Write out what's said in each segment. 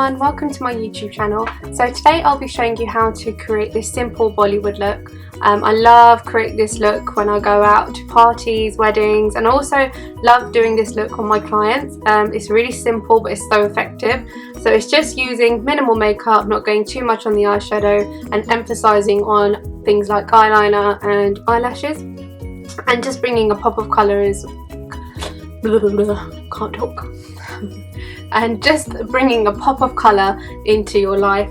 everyone, welcome to my YouTube channel. So today I'll be showing you how to create this simple Bollywood look. I love creating this look when I go out to parties, weddings, and I also love doing this look on my clients. It's really simple but it's so effective. So it's just using minimal makeup, not going too much on the eyeshadow, and emphasizing on things like eyeliner and eyelashes, and just bringing a pop of colour can't talk. And just bringing a pop of colour into your life.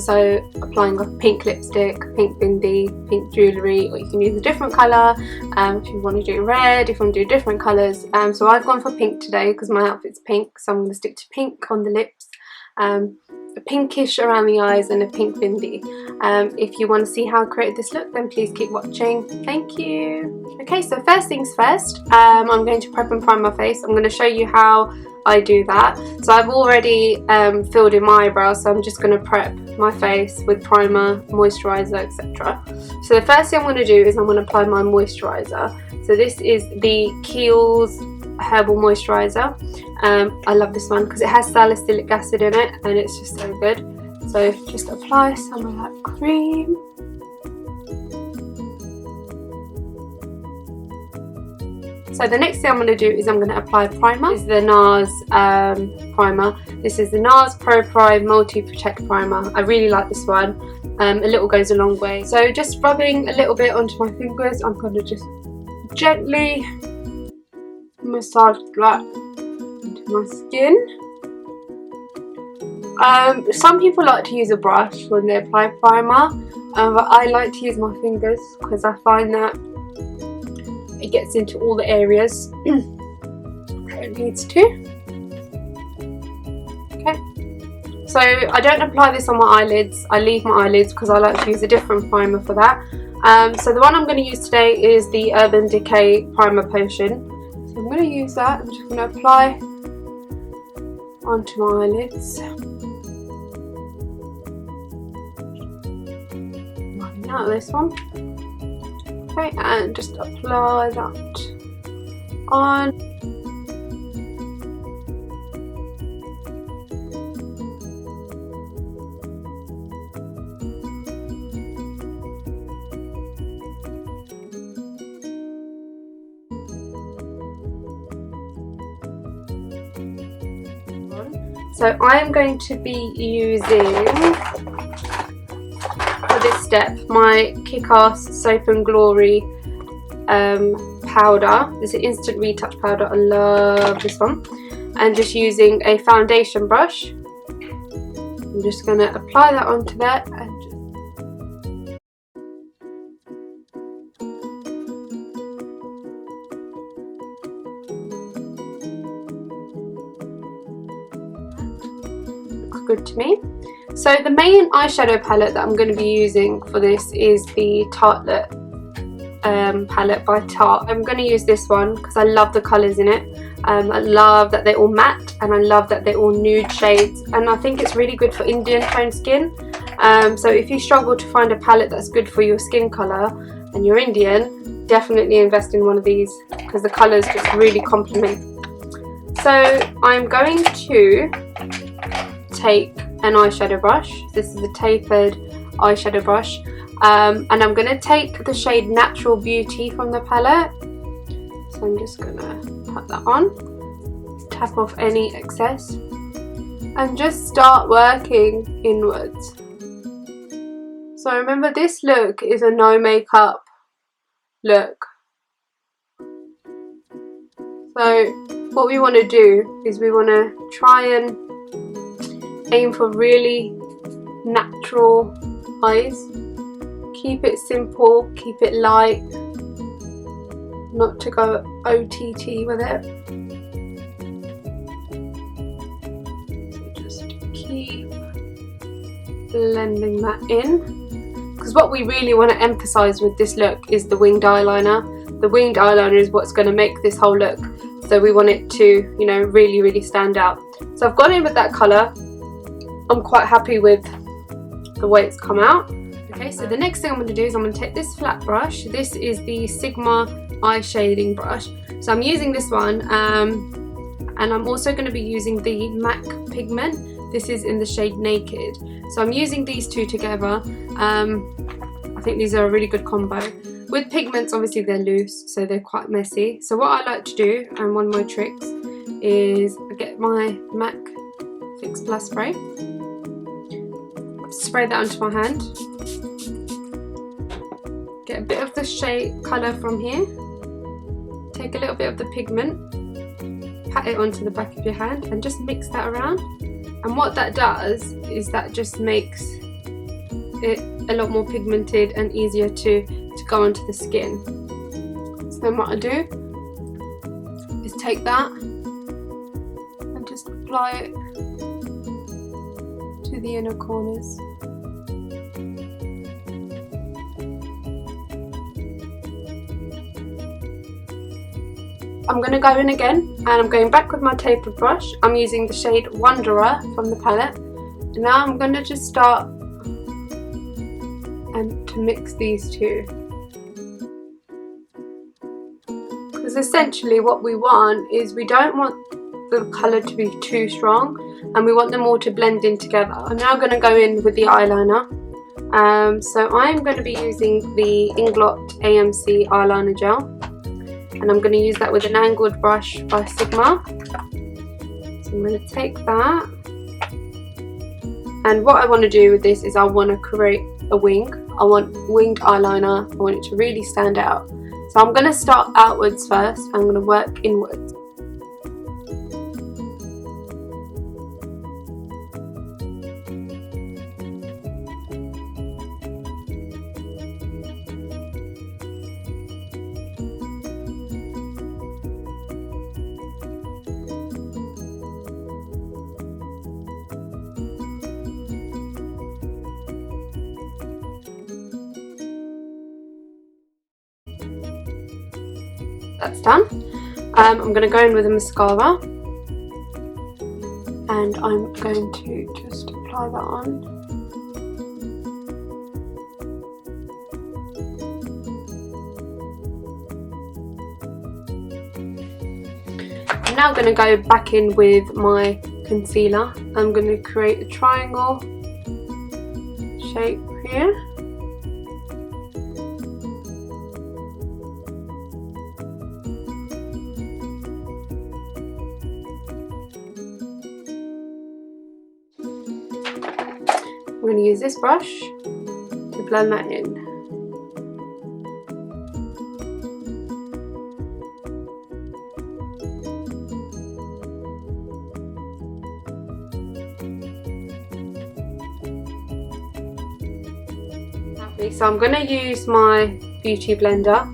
So applying a pink lipstick, pink bindi, pink jewellery, or you can use a different colour if you want to do red, if you want to do different colours. So I've gone for pink today because my outfit's pink, so I'm going to stick to pink on the lips, a pinkish around the eyes, and a pink bindi. If you want to see how I created this look, then please keep watching. Thank you. Okay, so first things first, I'm going to prep and prime my face. I'm going to show you how I do that. So I've already filled in my eyebrows, so I'm just going to prep my face with primer, moisturiser, etc. So the first thing I'm going to do is I'm going to apply my moisturiser. So this is the Kiehl's herbal moisturiser. I love this one because it has salicylic acid in it and it's just so good. So just apply some of that cream. So the next thing I'm going to do is I'm going to apply primer. This is the NARS primer. This is the NARS Pro Prime Multi Protect Primer. I really like this one. A little goes a long way. So just rubbing a little bit onto my fingers, I'm going to just gently massage that into my skin. Some people like to use a brush when they apply primer, but I like to use my fingers because I find that it gets into all the areas where it needs to. Okay, so I don't apply this on my eyelids. I leave my eyelids because I like to use a different primer for that. So the one I'm going to use today is the Urban Decay Primer Potion. So I'm going to use that. I'm just going to apply onto my eyelids. Running out of this one. Okay, and just apply that on. So I am going to be using, for this step, my Kick-Ass Soap and Glory powder. This is an instant retouch powder. I love this one. And just using a foundation brush, I'm just going to apply that onto there and good to me. So the main eyeshadow palette that I'm going to be using for this is the Tartelette palette by Tarte. I'm going to use this one because I love the colours in it. I love that they're all matte and I love that they're all nude shades, and I think it's really good for Indian toned skin. So if you struggle to find a palette that's good for your skin colour and you're Indian, definitely invest in one of these because the colours just really complement. So I'm going to take an eyeshadow brush. This is a tapered eyeshadow brush, and I'm going to take the shade Natural Beauty from the palette. So I'm just going to put that on, tap off any excess, and just start working inwards. So remember, this look is a no makeup look. So what we want to do is we want to try and aim for really natural eyes. Keep it simple, keep it light, not to go OTT with it. So just keep blending that in, because what we really want to emphasize with this look is the winged eyeliner. The winged eyeliner is what's going to make this whole look, so we want it to, you know, really stand out. So I've gone in with that colour. I'm quite happy with the way it's come out. Okay, so the next thing I'm going to do is I'm going to take this flat brush. This is the Sigma eye shading brush. So I'm using this one, and I'm also going to be using the MAC pigment. This is in the shade Naked. So I'm using these two together. I think these are a really good combo. With pigments, obviously they're loose, so they're quite messy. So what I like to do, and one of my tricks, is I get my MAC Fix Plus spray. Spray that onto my hand. Get a bit of the shade colour from here. Take a little bit of the pigment. Pat it onto the back of your hand and just mix that around. And what that does is that just makes it a lot more pigmented and easier to go onto the skin. So then what I do is take that and just apply it to the inner corners. I'm going to go in again, and I'm going back with my tapered brush. I'm using the shade Wanderer from the palette. And now I'm going to just start to mix these two. Because essentially what we want is, we don't want the colour to be too strong, and we want them all to blend in together. I'm now going to go in with the eyeliner. So I'm going to be using the Inglot AMC eyeliner gel. And I'm going to use that with an angled brush by Sigma. So I'm going to take that. And what I want to do with this is I want to create a wing. I want winged eyeliner. I want it to really stand out. So I'm going to start outwards first. I'm going to work inwards. That's done. I'm going to go in with a mascara, and I'm going to just apply that on. I'm now going to go back in with my concealer. I'm going to create a triangle shape here. I'm going to use this brush to blend that in. So I'm going to use my beauty blender,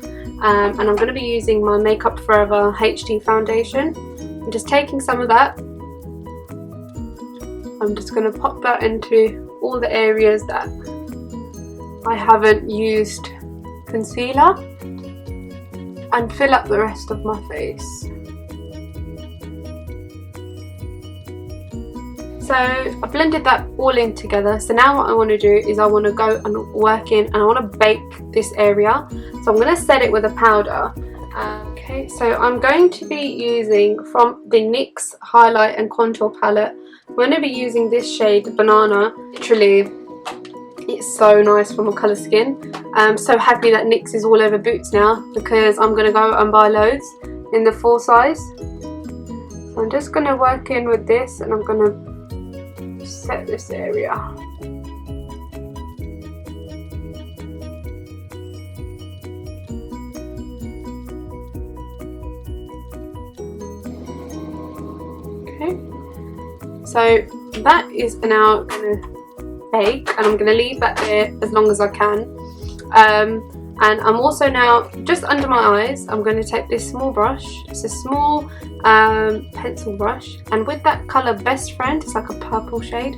and I'm going to be using my Makeup Forever HD foundation. I'm just taking some of that. I'm just going to pop that into all the areas that I haven't used concealer, and fill up the rest of my face. So I blended that all in together. So now what I want to do is I want to go and work in, and I want to bake this area. So I'm going to set it with a powder. Okay, so I'm going to be using from the NYX Highlight and Contour Palette. I'm going to be using this shade Banana. Literally, it's so nice for my colour skin. I'm so happy that NYX is all over Boots now, because I'm going to go and buy loads in the full size. So I'm just going to work in with this, and I'm going to set this area. Okay, so that is now going to bake, and I'm going to leave that there as long as I can. And I'm also now, just under my eyes, I'm going to take this small brush. It's a small pencil brush, and with that colour Best Friend, it's like a purple shade,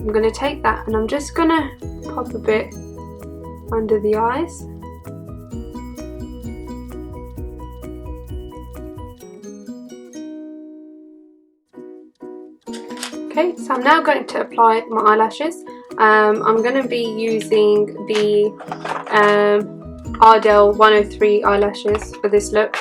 I'm going to take that and I'm just going to pop a bit under the eyes. Okay, so I'm now going to apply my eyelashes. I'm going to be using the Ardell 103 eyelashes for this look.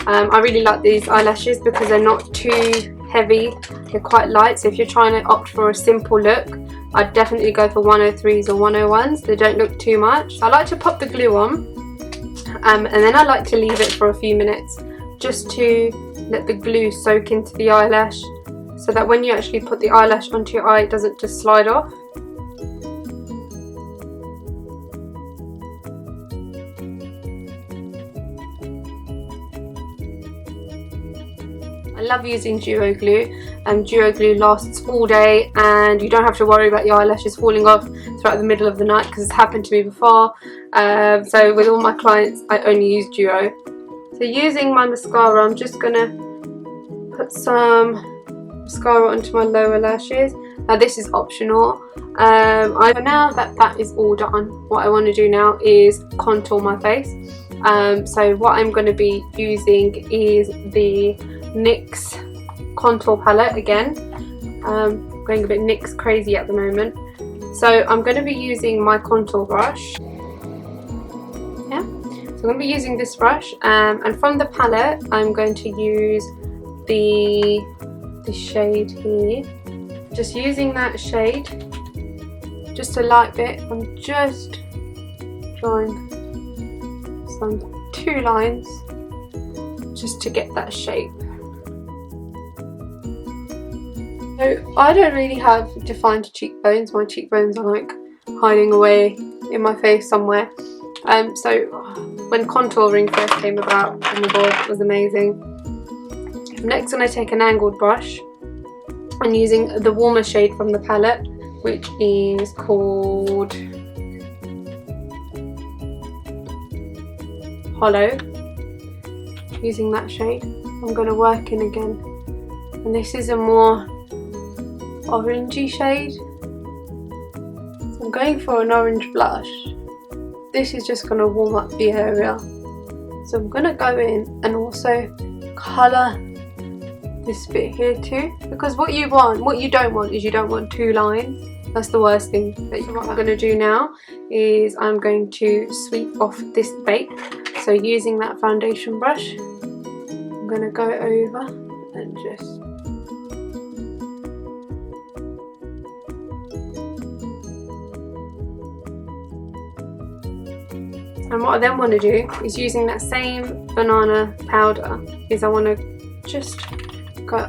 I really like these eyelashes because they're not too heavy, they're quite light. So if you're trying to opt for a simple look, I'd definitely go for 103s or 101s. They don't look too much. I like to pop the glue on, and then I like to leave it for a few minutes just to let the glue soak into the eyelash, so that when you actually put the eyelash onto your eye, it doesn't just slide off. I love using duo glue. Duo glue lasts all day, and you don't have to worry about your eyelashes falling off throughout the middle of the night, because it's happened to me before. So with all my clients, I only use duo. So using my mascara, I'm just gonna put some mascara onto my lower lashes. Now this is optional. Now that is all done, what I want to do now is contour my face. So what I'm going to be using is the NYX contour palette again. Going a bit NYX crazy at the moment. So I'm going to be using my contour brush. Yeah, so I'm going to be using this brush, and from the palette I'm going to use this shade here. Just using that shade, just a light bit. I'm just drawing some 2 lines just to get that shape. So I don't really have defined cheekbones. My cheekbones are like hiding away in my face somewhere. So when contouring first came about, oh my god, it was amazing. Next, I'm going to take an angled brush and using the warmer shade from the palette, which is called Hollow. Using that shade, I'm going to work in again, and this is a more orangey shade, so I'm going for an orange blush. This is just going to warm up the area, so I'm going to go in and also colour this bit here too, because what you don't want is you don't want 2 lines. That's the worst thing. What I'm going to do now is I'm going to sweep off this bake. So using that foundation brush, I'm going to go over and just and what I then want to do is using that same banana powder is I want to just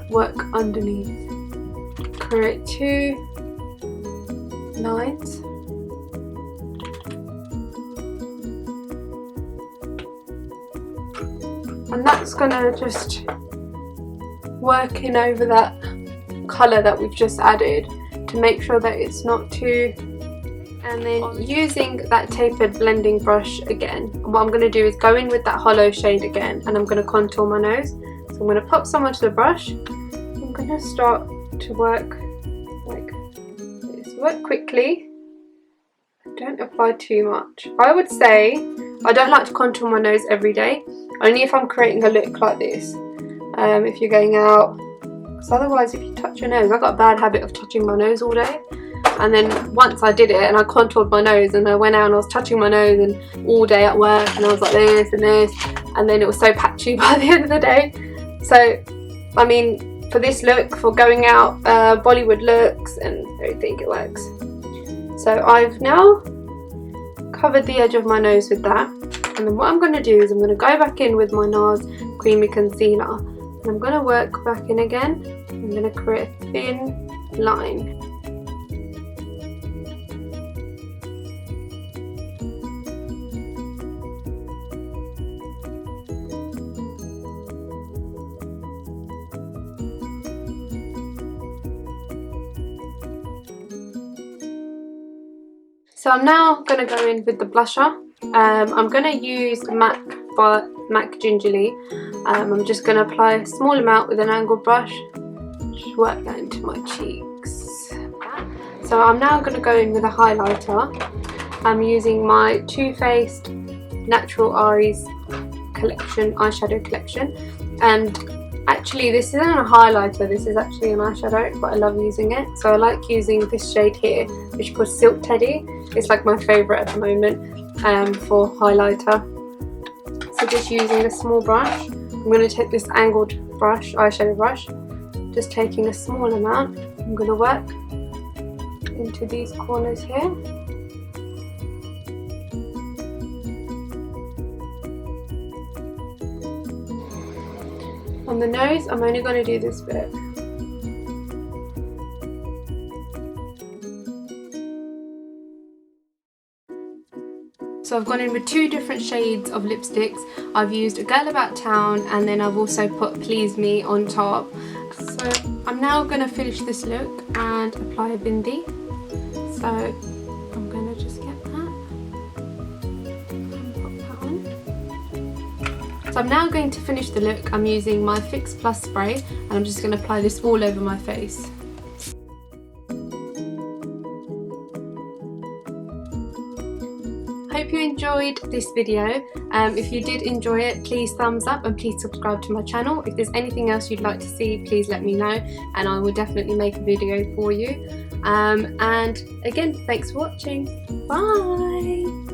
work underneath, create 2 lines, and that's gonna just work in over that colour that we've just added to make sure that it's not too. And then using that tapered blending brush again, what I'm going to do is go in with that hollow shade again, and I'm going to contour my nose. So I'm going to pop some onto the brush. I'm going to start to work like this. Work quickly. Don't apply too much. I would say I don't like to contour my nose every day, only if I'm creating a look like this. If you're going out, because otherwise if you touch your nose, I've got a bad habit of touching my nose all day. And then once I did it and I contoured my nose and I went out and I was touching my nose and all day at work and I was like this and this, and then it was so patchy by the end of the day. So I mean, for this look, for going out Bollywood looks and everything, it works. So I've now covered the edge of my nose with that, and then what I'm going to do is I'm going to go back in with my NARS Creamy Concealer, and I'm going to work back in again. I'm going to create a thin line. So I'm now going to go in with the blusher. I'm going to use MAC Gingerly. I'm just going to apply a small amount with an angled brush. Just work that into my cheeks. So I'm now going to go in with a highlighter. I'm using my Too Faced Natural Eyes collection, eyeshadow collection. And actually this isn't a highlighter, this is actually an eyeshadow, but I love using it. So I like using this shade here, which is called Silk Teddy. It's like my favourite at the moment for highlighter. So just using a small brush, I'm going to take this angled brush, eyeshadow brush, just taking a small amount. I'm going to work into these corners here. On the nose, I'm only going to do this bit. So I've gone in with 2 different shades of lipsticks. I've used A Girl About Town, and then I've also put Please Me on top. So I'm now going to finish this look and apply a bindi. So I'm going to just get that and put that on. So I'm now going to finish the look. I'm using my Fix Plus spray, and I'm just going to apply this all over my face. Hope you enjoyed this video. If you did enjoy it, please thumbs up and please subscribe to my channel. If there's anything else you'd like to see, please let me know and I will definitely make a video for you. And again, thanks for watching. Bye!